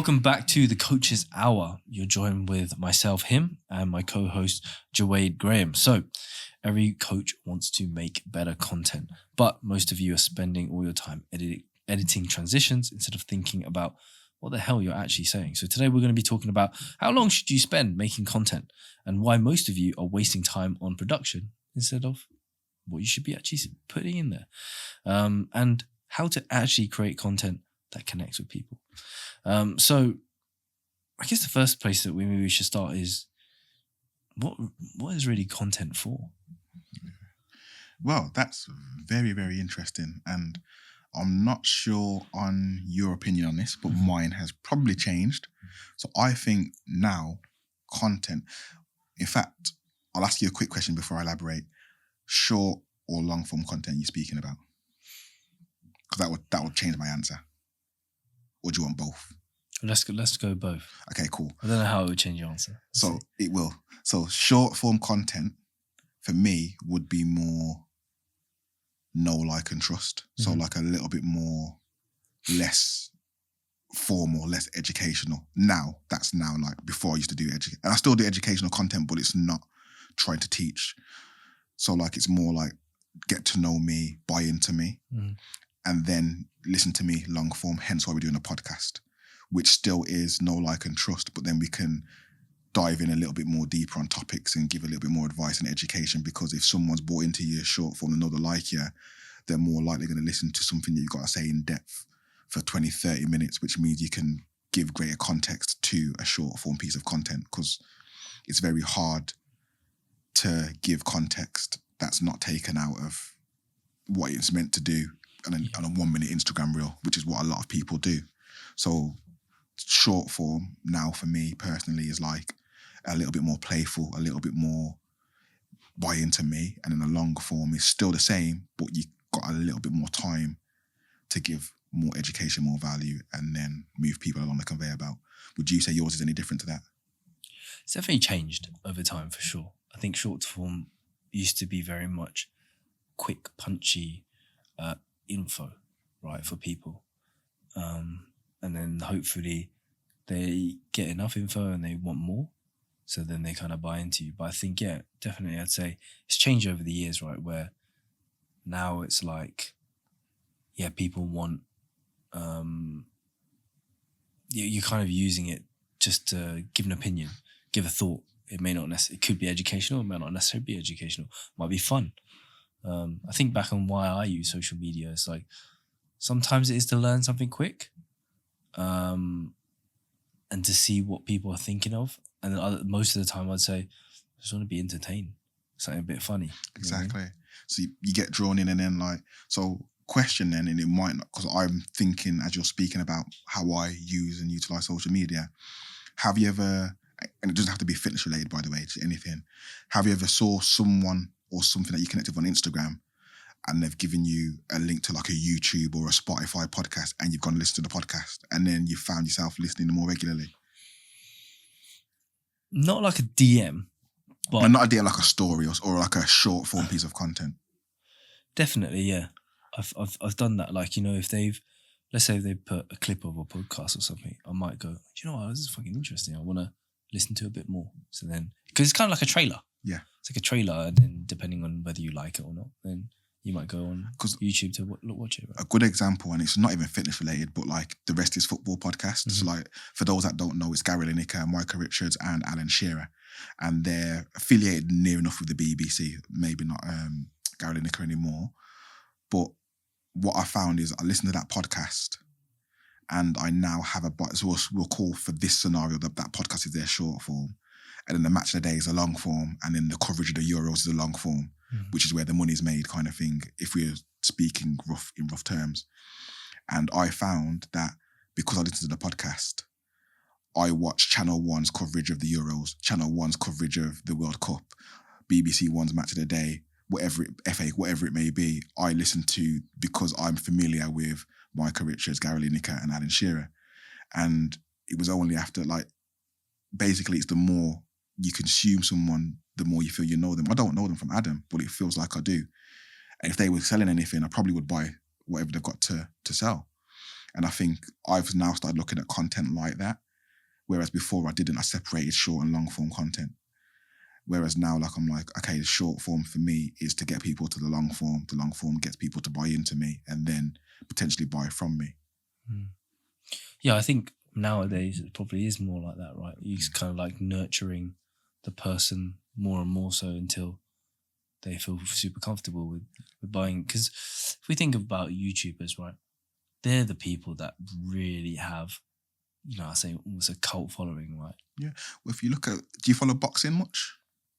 Welcome back to the Coach's Hour. You're joined with myself, him, and my co-host, Jawade Graham. So, every coach wants to make better content, but most of you are spending all your time editing transitions instead of thinking about what the hell you're actually saying. So today we're going to be talking about how long should you spend making content and why most of you are wasting time on production instead of what you should be actually putting in there, and how to actually create content that connects with people. So I guess the first place that we should start is what is really content for? Well, that's very, very interesting. And I'm not sure on your opinion on this, but mine has probably changed. So I think now content, in fact, I'll ask you a quick question before I elaborate. Short or long form content you're speaking about? Because that would change my answer. Or do you want both? Let's go both. Okay, cool. I don't know how it would change your answer. It will. So short form content for me would be more know, like, and trust. So like a little bit more, less formal, less educational. Now, that's now, like, before I used to do and I still do educational content, but it's not trying to teach. So like it's more like get to know me, buy into me, and then listen to me long form, hence why we're doing a podcast, which still is know, like, and trust, but then we can dive in a little bit more deeper on topics and give a little bit more advice and education, because if someone's bought into your short form and know they like you, they're more likely going to listen to something that you've got to say in depth for 20, 30 minutes, which means you can give greater context to a short form piece of content, because it's very hard to give context that's not taken out of what it's meant to do on a 1 minute Instagram reel, which is what a lot of people do. So short form now for me personally is like a little bit more playful, a little bit more buy into me, and then the long form is still the same, but you got a little bit more time to give more education, more value, and then move people along the conveyor belt. Would you say yours is any different to that? It's definitely changed over time for sure. I think short form used to be very much quick, punchy info, right, for people. And then hopefully they get enough info and they want more. So then they kind of buy into you. But I think, yeah, definitely I'd say it's changed over the years, right? Where now it's like, yeah, people want, you're kind of using it just to give an opinion, give a thought. It may not necessarily, it could be educational, it may not necessarily be educational, it might be fun. I think back on why I use social media, it's like sometimes it is to learn something quick, and to see what people are thinking of. And then most of the time I'd say, I just want to be entertained, something a bit funny. Exactly. So you get drawn in, and then like, so question then, and it might not, because I'm thinking as you're speaking about how I use and utilize social media, have you ever, and it doesn't have to be fitness related, by the way, to anything, have you ever saw someone or something that you connected with on Instagram and they've given you a link to like a YouTube or a Spotify podcast, and you've gone and listened to the podcast, and then you found yourself listening more regularly? Not like a DM, but... No, not a DM, like a story or like a short form piece of content. Definitely, yeah. I've done that. Like, you know, if let's say they've put a clip of a podcast or something, I might go, do you know what, this is fucking interesting. I want to listen to a bit more. So then, because it's kind of like a trailer. Yeah. It's like a trailer, and then depending on whether you like it or not, then you might go on YouTube to watch it. Right? A good example, and it's not even fitness related, but like The Rest is Football podcast. So like, for those that don't know, it's Gary Lineker, Micah Richards, and Alan Shearer. And they're affiliated near enough with the BBC, maybe not Gary Lineker anymore. But what I found is I listened to that podcast, and I now have so we'll call for this scenario that podcast is their short form, and then the match of the day is a long form, and then the coverage of the Euros is a long form, which is where the money's made, kind of thing, if we're speaking in rough terms. And I found that because I listened to the podcast, I watched Channel 1's coverage of the Euros, Channel 1's coverage of the World Cup, BBC 1's match of the day, FA, whatever it may be, I listen to, because I'm familiar with Micah Richards, Gary Lineker, and Alan Shearer. And it was only after, like, basically it's the more you consume someone, the more you feel you know them. I don't know them from Adam, but it feels like I do. And if they were selling anything, I probably would buy whatever they've got to sell. And I think I've now started looking at content like that. Whereas before I didn't. I separated short and long form content. Whereas now, like, I'm like, okay, the short form for me is to get people to the long form. The long form gets people to buy into me and then potentially buy from me. Yeah, I think nowadays it probably is more like that, right? You're just kind of like nurturing the person more and more so until they feel super comfortable with buying. Because if we think about YouTubers, right, they're the people that really have, I say almost a cult following, right? Yeah. Well, if you look at, do you follow boxing much?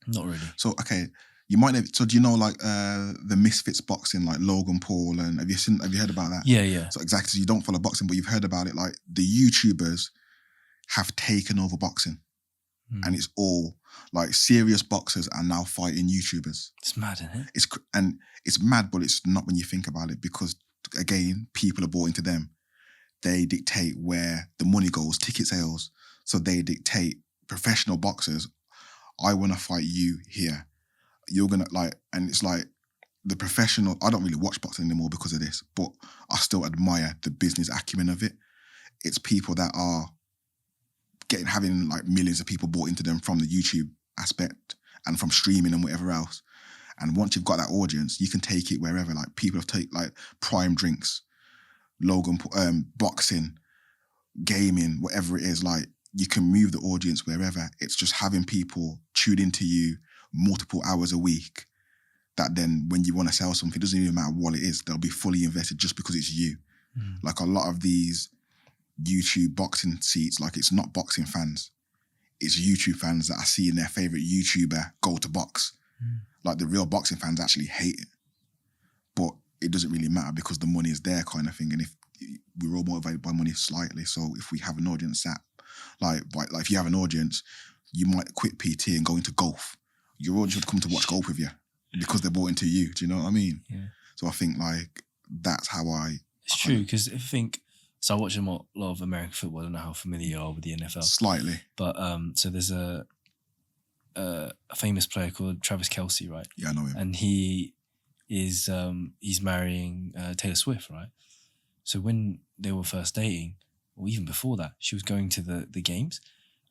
Not really. So, okay, you might have, so do you know like the Misfits boxing, like Logan Paul, and have you heard about that? Yeah. So exactly, so you don't follow boxing, but you've heard about it. Like the YouTubers have taken over boxing. And it's all like serious boxers are now fighting YouTubers. It's mad, isn't it? It's mad, but it's not when you think about it, because again, people are bought into them. They dictate where the money goes, ticket sales. So they dictate professional boxers. I want to fight you here. You're going to like, and it's like the professional, I don't really watch boxing anymore because of this, but I still admire the business acumen of it. It's people that are having like millions of people bought into them from the YouTube aspect and from streaming and whatever else. And once you've got that audience, you can take it wherever. Like people have taken like Prime Drinks, Logan, boxing, gaming, whatever it is. Like you can move the audience wherever. It's just having people tune into you multiple hours a week. That then when you want to sell something, it doesn't even matter what it is, they'll be fully invested just because it's you. Like a lot of these YouTube boxing seats, like it's not boxing fans, it's YouTube fans that are seeing their favorite YouTuber go to box. Like the real boxing fans actually hate it, but it doesn't really matter because the money is there, kind of thing. And if we're all motivated by money slightly, so if we have an audience that, like if you have an audience, you might quit PT and go into golf. Your audience would come to watch golf with you because they're bought into you. Do you know what I mean? Yeah. So I think like that's how It's true, because if I think. So I watch a lot of American football. I don't know how familiar you are with the NFL. Slightly. But so there's a famous player called Travis Kelce, right? Yeah, I know him. And he is he's marrying Taylor Swift, right? So when they were first dating, or even before that, she was going to the games,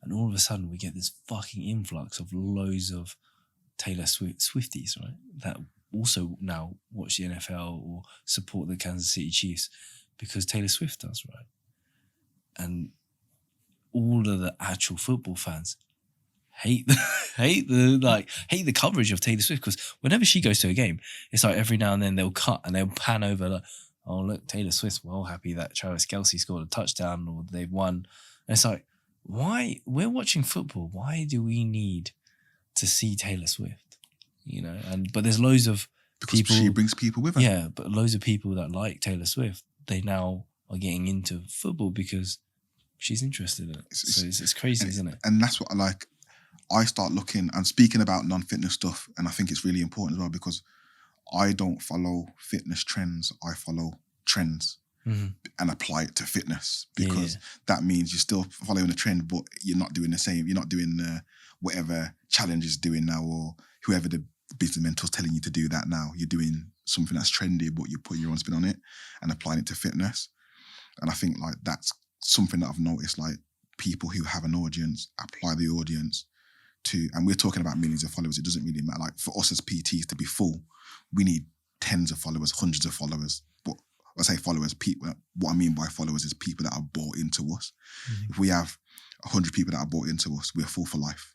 and all of a sudden we get this fucking influx of loads of Taylor Swifties, right? That also now watch the NFL or support the Kansas City Chiefs because Taylor Swift does, right? And all of the actual football fans hate the coverage of Taylor Swift, because whenever she goes to a game, it's like every now and then they'll cut and they'll pan over like, oh look, Taylor Swift's well happy that Travis Kelce scored a touchdown or they've won. And it's like, why? We're watching football. Why do we need to see Taylor Swift? But there's loads of because people. She brings people with her. Yeah, but loads of people that like Taylor Swift, they now are getting into football because she's interested in it. It's crazy, isn't it? And that's what I like. I start looking and speaking about non-fitness stuff, and I think it's really important as well because I don't follow fitness trends. I follow trends and apply it to fitness, because that means you're still following a trend, but you're not doing the same. You're not doing whatever challenge is doing now, or whoever the business mentor's telling you to do that now. You're doing something that's trendy, but you put your own spin on it and applying it to fitness. And I think like that's something that I've noticed, like people who have an audience apply the audience to, and we're talking about millions of followers. It doesn't really matter. Like for us as PTs to be full, we need tens of followers, hundreds of followers. But I say followers, people. What I mean by followers is people that are bought into us. If we have 100 people that are bought into us, we're full for life.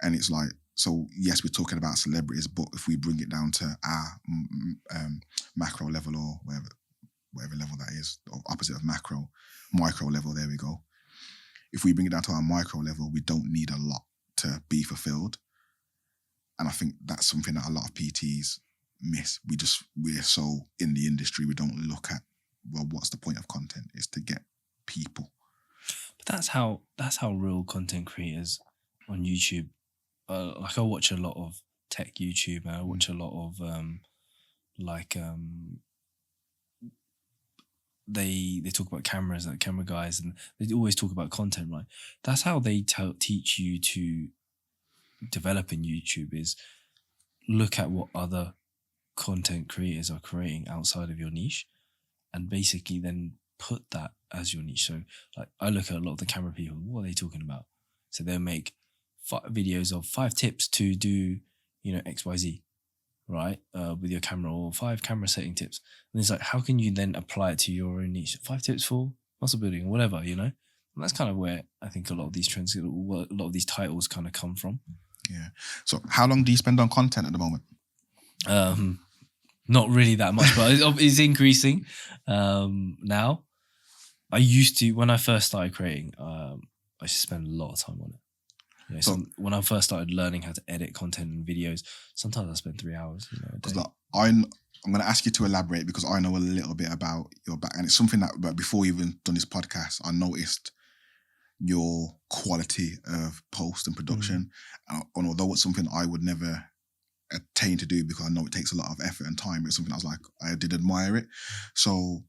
And it's like, so yes, we're talking about celebrities, but if we bring it down to our macro level or whatever level that is, or opposite of macro, micro level, there we go. If we bring it down to our micro level, we don't need a lot to be fulfilled. And I think that's something that a lot of PTs miss. We're so in the industry, we don't look at, well, what's the point of content? It's to get people. But that's how real content creators on YouTube, like I watch a lot of tech YouTube, and I watch a lot of they talk about cameras, like camera guys, and they always talk about content, right? That's how they teach you to develop in YouTube, is look at what other content creators are creating outside of your niche, and basically then put that as your niche. So like I look at a lot of the camera people, what are they talking about? So they'll make videos of 5 tips to do, XYZ, right? With your camera, or 5 camera setting tips. And it's like, how can you then apply it to your own niche? 5 tips for muscle building or whatever, And that's kind of where I think a lot of these trends, a lot of these titles kind of come from. Yeah. So how long do you spend on content at the moment? Not really that much, but it's increasing now. I used to, when I first started creating, I used to spend a lot of time on it. So when I first started learning how to edit content and videos, sometimes I spend 3 hours. A day. I'm going to ask you to elaborate because I know a little bit about your back, and it's something that before you even done this podcast, I noticed your quality of post and production. And although it's something I would never attain to do because I know it takes a lot of effort and time, it's something I did admire it. So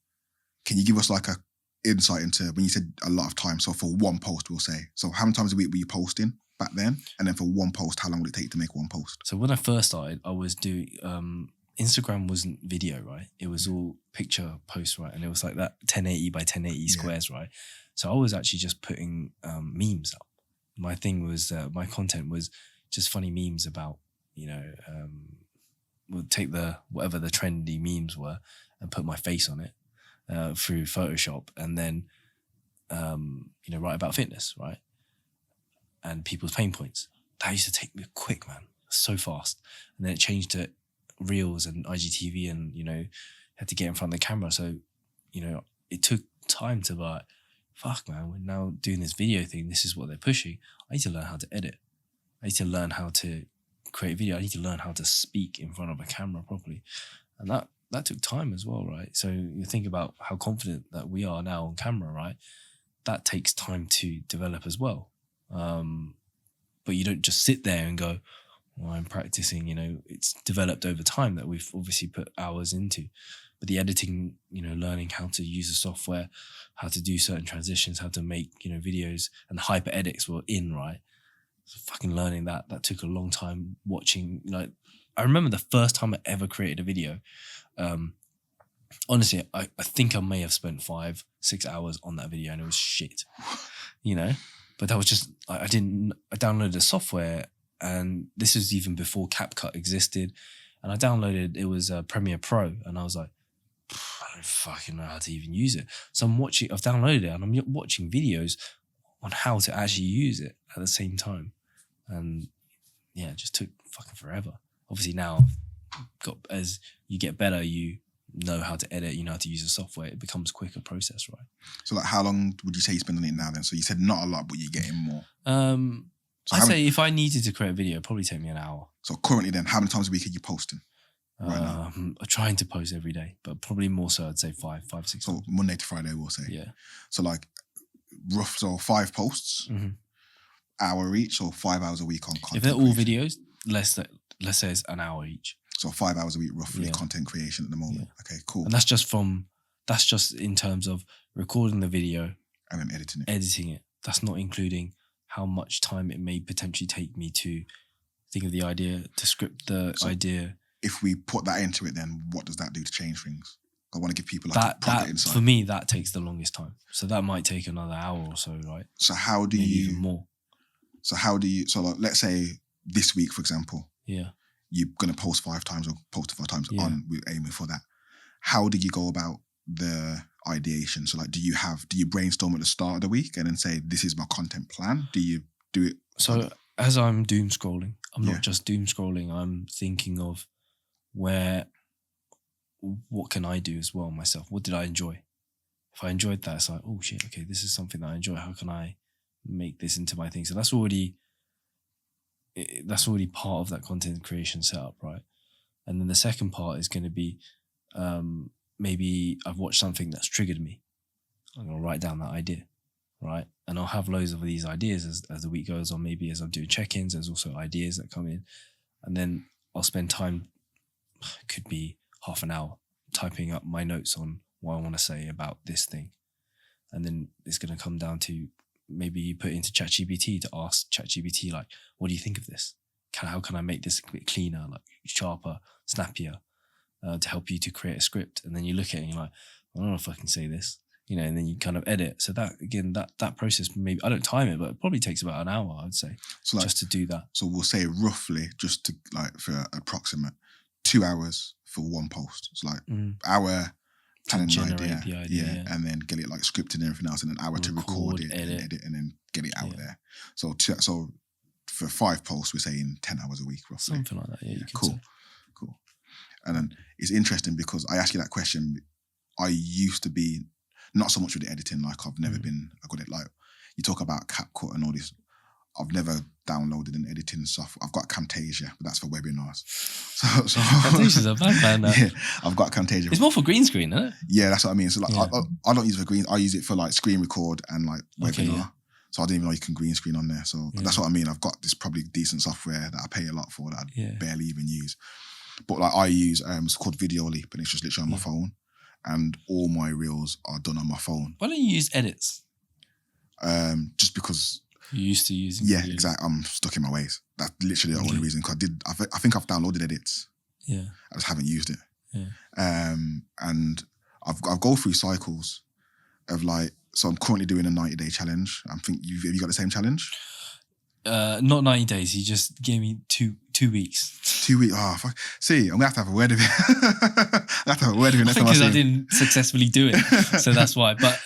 can you give us like a insight into when you said a lot of time? So for one post, we'll say, so how many times a week were you posting back then? And then for one post, how long would it take to make one post? So when I first started, I was doing, Instagram wasn't video, right? It was all picture posts, right? And it was like that 1080 by 1080 squares, right? So I was actually just putting memes up. My thing was, my content was just funny memes about, we'll take whatever the trendy memes were and put my face on it through Photoshop, and then, write about fitness, right? And people's pain points. That used to take me quick, man, so fast. And then it changed to Reels and IGTV, and had to get in front of the camera. So it took time to like, fuck, man, we're now doing this video thing. This is what they're pushing. I need to learn how to edit. I need to learn how to create video. I need to learn how to speak in front of a camera properly, and that took time as well, right? So you think about how confident that we are now on camera, right? That takes time to develop as well. But you don't just sit there and go, well, I'm practicing, it's developed over time that we've obviously put hours into. But the editing, learning how to use the software, how to do certain transitions, how to make, videos, and hyper edits were in, right? So fucking learning that took a long time watching. Like, I remember the first time I ever created a video. Honestly, I think I may have spent 5-6 hours on that video, and it was shit, But that was just, I downloaded the software, and this was even before CapCut existed. And I downloaded, it was Premiere Pro, and I was like, I don't fucking know how to even use it. So I've downloaded it, and I'm watching videos on how to actually use it at the same time. And yeah, it just took fucking forever. Obviously now, as you get better, you know how to edit, you know how to use the software, it becomes a quicker process, right? So like, how long would you say you spend on it now then? So you said not a lot, but you're getting more. I'd say if I needed to create a video, it'd probably take me an hour. So currently then, how many times a week are you posting right now? I'm trying to post every day, but probably more so, I'd say 5, 6 So times. Monday to Friday, we'll say. Yeah. So like rough, so 5 posts, hour each, or 5 hours a week on content. If they're all creation? videos, let's say it's an hour each. So 5 hours a week, roughly, content creation at the moment. Yeah. Okay, cool. And that's just in terms of recording the video and then editing it. That's not including how much time it may potentially take me to think of the idea, to script the idea. If we put that into it, then what does that do to change things? I want to give people like a proper insight. For me, that takes the longest time. So that might take another hour or so, right? So how do Maybe you... even more. So like, let's say this week, for example. Yeah. You're going to post 5 times or post 5 times on, we're aiming for that. How do you go about the ideation? So like, do you brainstorm at the start of the week and then say, this is my content plan? Do you do it? So as I'm doom scrolling, I'm not just doom scrolling. I'm thinking of what can I do as well myself? What did I enjoy? If I enjoyed that, it's like, oh shit, okay, this is something that I enjoy. How can I make this into my thing? So that's already part of that content creation setup, right? And then the second part is going to be maybe I've watched something that's triggered me. I'm going to write down that idea, right? And I'll have loads of these ideas as the week goes on. Maybe as I'm doing check-ins, there's also ideas that come in. And then I'll spend time, could be half an hour, typing up my notes on what I want to say about this thing. And then it's going to come down to maybe you put into ChatGPT to ask ChatGPT, like, what do you think of this? How can I make this a bit cleaner, like sharper, snappier, to help you to create a script? And then you look at it and you're like, I don't know if I can say this. and then you kind of edit. So that, again, that process, maybe, I don't time it, but it probably takes about an hour, I'd say, So just to do that. So we'll say roughly, just to for approximate, 2 hours for one post. It's hour planning an idea, the idea, and then get it scripted and everything else, and an hour to record it, and edit, and then get it out there. So for 5 posts, we're saying 10 hours a week, roughly. Something like that, yeah. You could cool. say. Cool. And then it's interesting because I asked you that question. I used to be not so much with the editing. I've never been good at you talk about CapCut and all this. I've never downloaded an editing software. I've got Camtasia, but that's for webinars. So Camtasia's a bad man now. Yeah, I've got Camtasia. It's more for green screen, isn't it? Yeah, that's what I mean. So I don't use it for green. I use it for screen record and webinar. Okay, yeah. So I didn't even know you can green screen on there. So that's what I mean. I've got this probably decent software that I pay a lot for that I barely even use. But I use it's called Video Leap, and it's just literally on my phone. And all my reels are done on my phone. Why don't you use edits? Just because you used to using. Yeah, exactly. I'm stuck in my ways. That's literally the only reason. Because I think I've downloaded edits. Yeah. I just haven't used it. Yeah. And I've go through cycles of so I'm currently doing a 90-day challenge. I think have you got the same challenge? Not 90 days. He just gave me two weeks. 2 weeks. Oh, fuck. See, I'm gonna have to have a word with you. I have to have a word with you next time I because see I didn't successfully do it, so that's why. But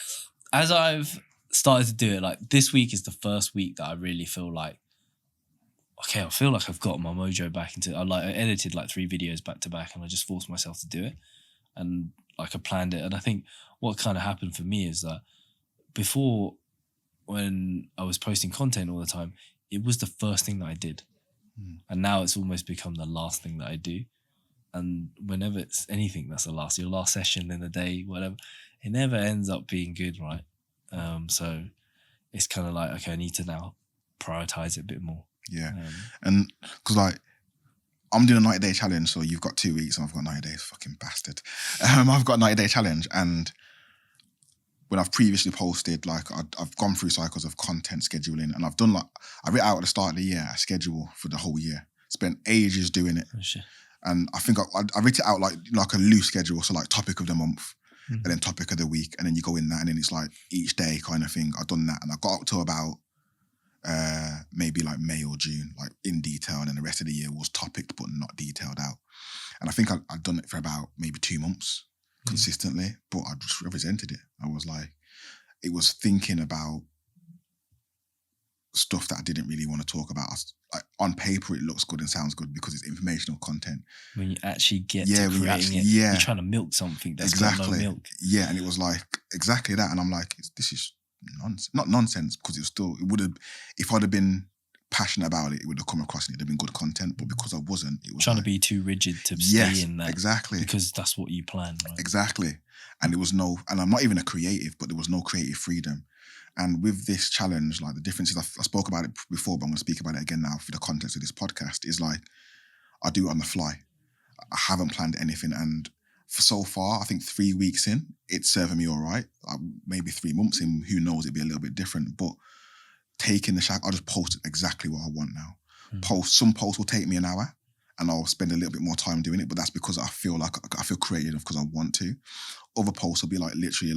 as I've started to do it, this week is the first week that I really feel okay, I feel like I've got my mojo back into. I edited 3 videos back to back, and I just forced myself to do it, and I planned it. And I think what kind of happened for me is that before, when I was posting content all the time, it was the first thing that I did. And now it's almost become the last thing that I do. And whenever it's anything that's your last session in the day, whatever, it never ends up being good, right? So it's kind of okay, I need to now prioritize it a bit more. Yeah. And because I'm doing a 90-day challenge, so you've got 2 weeks and I've got 90 days, fucking bastard. I've got a 90-day challenge, and when I've previously posted, I've gone through cycles of content scheduling, and I've done I writ out at the start of the year a schedule for the whole year. Spent ages doing it. Oh, shit. And I think I writ it out like a loose schedule, so topic of the month, and then topic of the week, and then you go in that, and then it's each day kind of thing. I've done that, and I got up to about maybe May or June, in detail, and then the rest of the year was topicked but not detailed out. And I think I'd done it for about maybe 2 months consistently, but I just resented it. I was it was thinking about stuff that I didn't really want to talk about. On paper, it looks good and sounds good because it's informational content. When you actually get to creating it, you're trying to milk something that's got no milk. Yeah, and it was exactly that. And I'm this is nonsense. Not nonsense, because it would have, if I'd have been passionate about it, it would have come across and it'd have been good content. But because I wasn't, it was trying to be too rigid to stay in that. Exactly. Because that's what you plan, right? Exactly. And and I'm not even a creative, but there was no creative freedom. And with this challenge, the difference is, I spoke about it before, but I'm going to speak about it again now for the context of this podcast, is I do it on the fly. I haven't planned anything. And for so far, I think 3 weeks in, it's serving me all right. Maybe 3 months in, who knows, it'd be a little bit different. But taking the shot, I'll just post exactly what I want now. Some posts will take me an hour, and I'll spend a little bit more time doing it, but that's because I feel creative because I want to. Other posts will be literally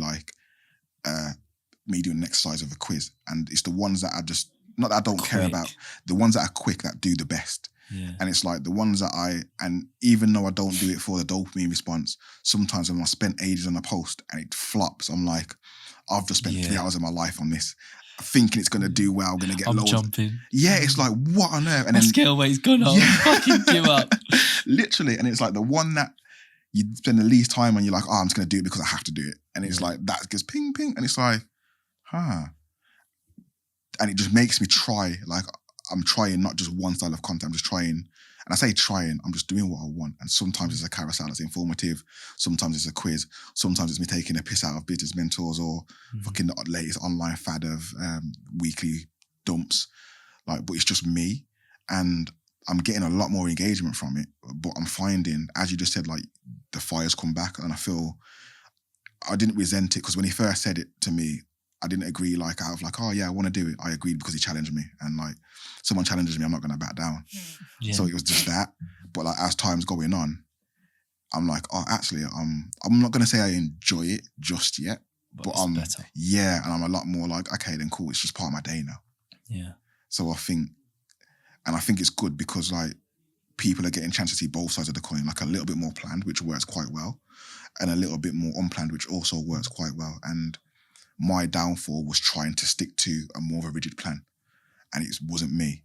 me doing an exercise of a quiz, and it's the ones that I just, not that I don't care about, the ones that are quick that do the best. Yeah. And it's the ones that and even though I don't do it for the dopamine response, sometimes when I spent ages on a post and it flops, I'm I've just spent 3 hours of my life on this, thinking it's going to do well, I'm going to get loads. Jumping. Yeah, it's what on earth? And my then scale weight's gone up. Fucking give up. Literally. And it's the one that you spend the least time on, you're I'm just going to do it because I have to do it. And it's that goes ping, ping. And it's and it just makes me try. I'm trying not just one style of content, I'm just trying. And I say trying, I'm just doing what I want. And sometimes it's a carousel that's informative. Sometimes it's a quiz. Sometimes it's me taking a piss out of business mentors or fucking the latest online fad of weekly dumps. But it's just me. And I'm getting a lot more engagement from it. But I'm finding, as you just said, the fires come back. And I feel, I didn't resent it, because when he first said it to me, I didn't agree out of oh yeah, I want to do it. I agreed because he challenged me, and someone challenges me, I'm not going to back down. Yeah. So it was just that. But as time's going on, I'm oh, actually, I'm not going to say I enjoy it just yet, but it's better. Yeah, and I'm a lot more like, okay, then cool, it's just part of my day now. Yeah. So I think it's good because like people are getting a chance to see both sides of the coin, like a little bit more planned, which works quite well, and a little bit more unplanned, which also works quite well. And my downfall was trying to stick to a more of a rigid plan, and it wasn't me.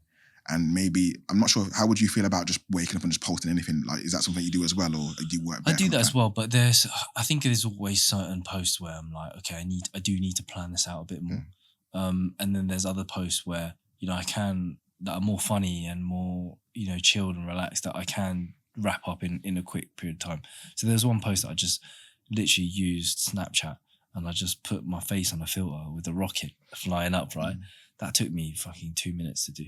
And maybe, I'm not sure, how would you feel about just waking up and just posting anything? Like, is that something you do as well, or do you work better? I do that as well, but I think there's always certain posts where I'm like, okay, I do need to plan this out a bit more. And then there's other posts where, you know, that are more funny and more, you know, chilled and relaxed that I can wrap up in a quick period of time. So there's one post that I just literally used Snapchat and I just put my face on a filter with a rocket flying up, right? That took me fucking 2 minutes to do,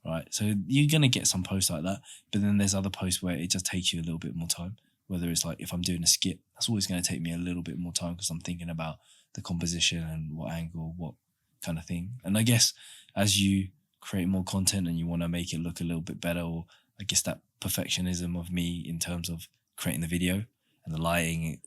right? So you're going to get some posts like that, but then there's other posts where it just takes you a little bit more time. Whether it's like if I'm doing a skit, that's always going to take me a little bit more time because I'm thinking about the composition and what angle, what kind of thing. And I guess as you create more content and you want to make it look a little bit better, or I guess that perfectionism of me in terms of creating the video and the lighting,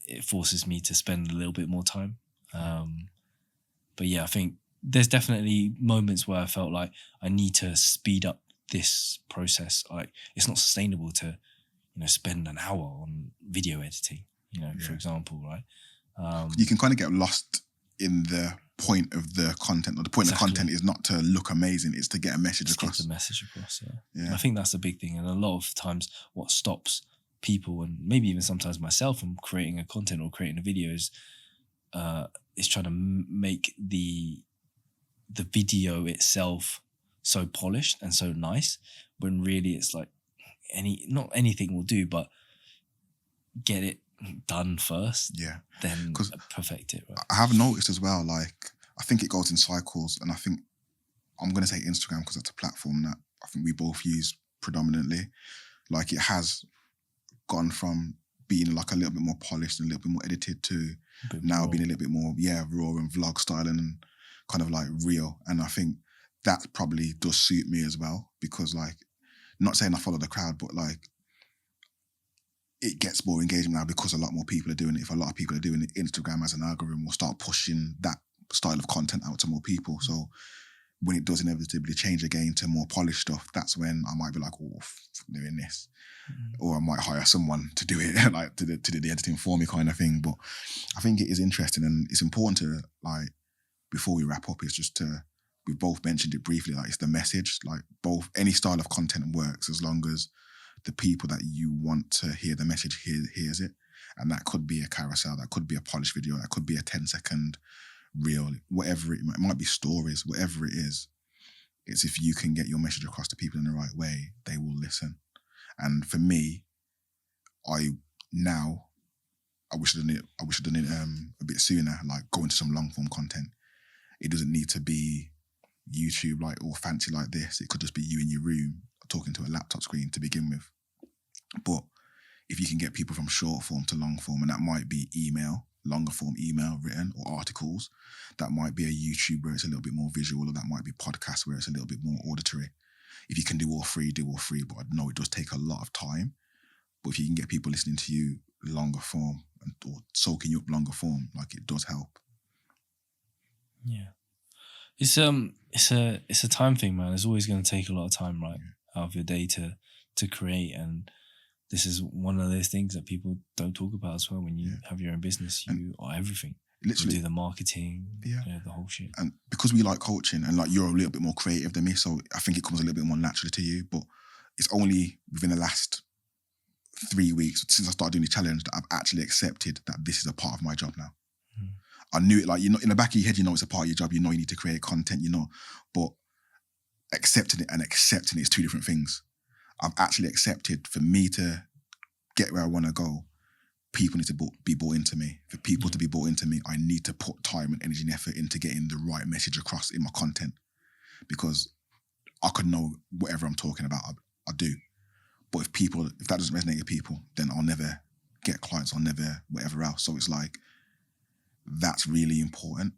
it forces me to spend a little bit more time. But yeah, I think there's definitely moments where I felt like I need to speed up this process. Like it's not sustainable to, you know, spend an hour on video editing, you know, for example, right? You can kind of get lost in the point of the content, or the point of the content is not to look amazing, it's to get a message across. Get the message across, yeah. And I think that's a big thing. And a lot of times what stops people, and maybe even sometimes myself, from creating a content or creating a video is trying to make the video itself so polished and so nice, when really it's like not anything will do, but get it done first, then perfect it, right? I have noticed as well, like I think it goes in cycles, and I think I'm going to say Instagram because that's a platform that I think we both use predominantly. Like it has gone from being like a little bit more polished and a little bit more edited to now being a little bit more raw and vlog style and kind of like real. And I think that probably does suit me as well, because like, not saying I follow the crowd, but like it gets more engagement now because a lot more people are doing it. If a lot of people are doing it, Instagram as an algorithm will start pushing that style of content out to more people. So when it does inevitably change again to more polished stuff, that's when I might be like, oh, doing this. Or I might hire someone to do it, like to do the editing for me kind of thing. But I think it is interesting, and it's important to, like, before we wrap up, is just to, we both mentioned it briefly, like it's the message, like any style of content works as long as the people that you want to hear the message hears it. And that could be a carousel, that could be a polished video, that could be a 10-second reel, whatever it might be, stories, whatever it is. It's if you can get your message across to people in the right way, they will listen. And for me, I wish I'd done it a bit sooner, like go into some long form content. It doesn't need to be YouTube like or fancy like this. It could just be you in your room talking to a laptop screen to begin with. But if you can get people from short form to long form, and that might be email, longer form email written, or articles, that might be a YouTube where it's a little bit more visual, or that might be podcast where it's a little bit more auditory. If you can do all three, do all three. But I know it does take a lot of time. But if you can get people listening to you longer form or soaking you up longer form, like, it does help. Yeah. It's a time thing, man. It's always going to take a lot of time, right, out of your day to create. And this is one of those things that people don't talk about as well. When you have your own business, you are everything. Literally, you do the marketing, the whole shit. And because we like coaching, and like, you're a little bit more creative than me, so I think it comes a little bit more naturally to you. But it's only within the last 3 weeks since I started doing the challenge that I've actually accepted that this is a part of my job now. I knew it, like, you know, in the back of your head, you know it's a part of your job, you know you need to create content, you know, but accepting it and accepting it is two different things. I've actually accepted, for me to get where I want to go, people need to be bought into me. For people to be bought into me, I need to put time and energy and effort into getting the right message across in my content, because I could know whatever I'm talking about, I do. But if that doesn't resonate with people, then I'll never get clients, I'll never whatever else. So it's like, that's really important.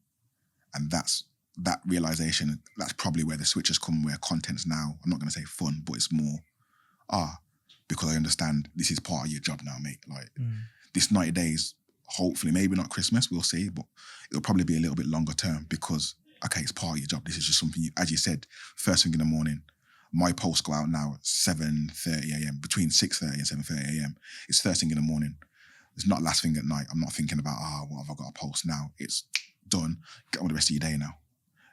And that realization, that's probably where the switches come, where content's now, I'm not going to say fun, but it's more, because I understand this is part of your job now, mate. Like, this 90 days, hopefully, maybe not Christmas, we'll see, but it'll probably be a little bit longer term because, okay, it's part of your job. This is just something, as you said, first thing in the morning. My posts go out now at 7:30 a.m., between 6:30 and 7:30 a.m. It's first thing in the morning. It's not last thing at night. I'm not thinking about, what have I got to post now? It's done. Get on with the rest of your day now.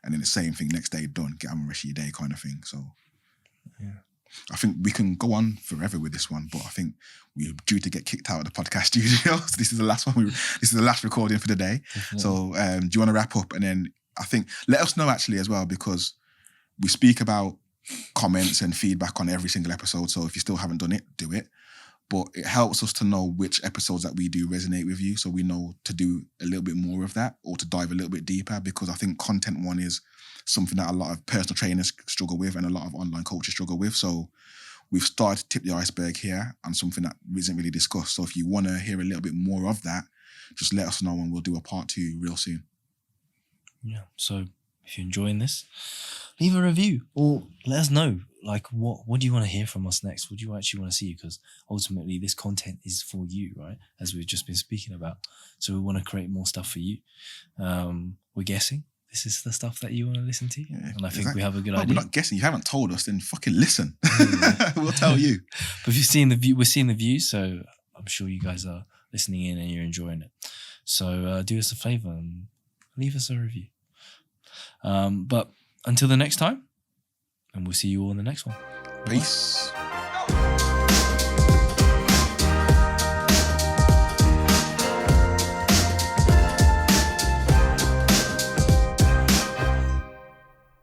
And then the same thing, next day, done. Get on with the rest of your day kind of thing. So Yeah. I think we can go on forever with this one, but I think we're due to get kicked out of the podcast studio. So this is the last one. This is the last recording for the day. Definitely. So do you want to wrap up? And then I think let us know actually as well, because we speak about comments and feedback on every single episode. So if you still haven't done it, do it. But it helps us to know which episodes that we do resonate with you, so we know to do a little bit more of that or to dive a little bit deeper, because I think content one is something that a lot of personal trainers struggle with and a lot of online coaches struggle with. So we've started to tip the iceberg here on something that isn't really discussed. So if you want to hear a little bit more of that, just let us know and we'll do a part 2 real soon. Yeah. So if you're enjoying this, leave a review or let us know. Like, what do you want to hear from us next? What do you actually want to see? Because ultimately, this content is for you, right? As we've just been speaking about. So we want to create more stuff for you. We're guessing this is the stuff that you want to listen to, and I think we have a good idea. We're not guessing. You haven't told us, then fucking listen. We'll tell you. But if you've seen the view, we're seeing the views, so I'm sure you guys are listening in and you're enjoying it. So do us a favor and leave us a review. But until the next time, and we'll see you all in the next one. Peace.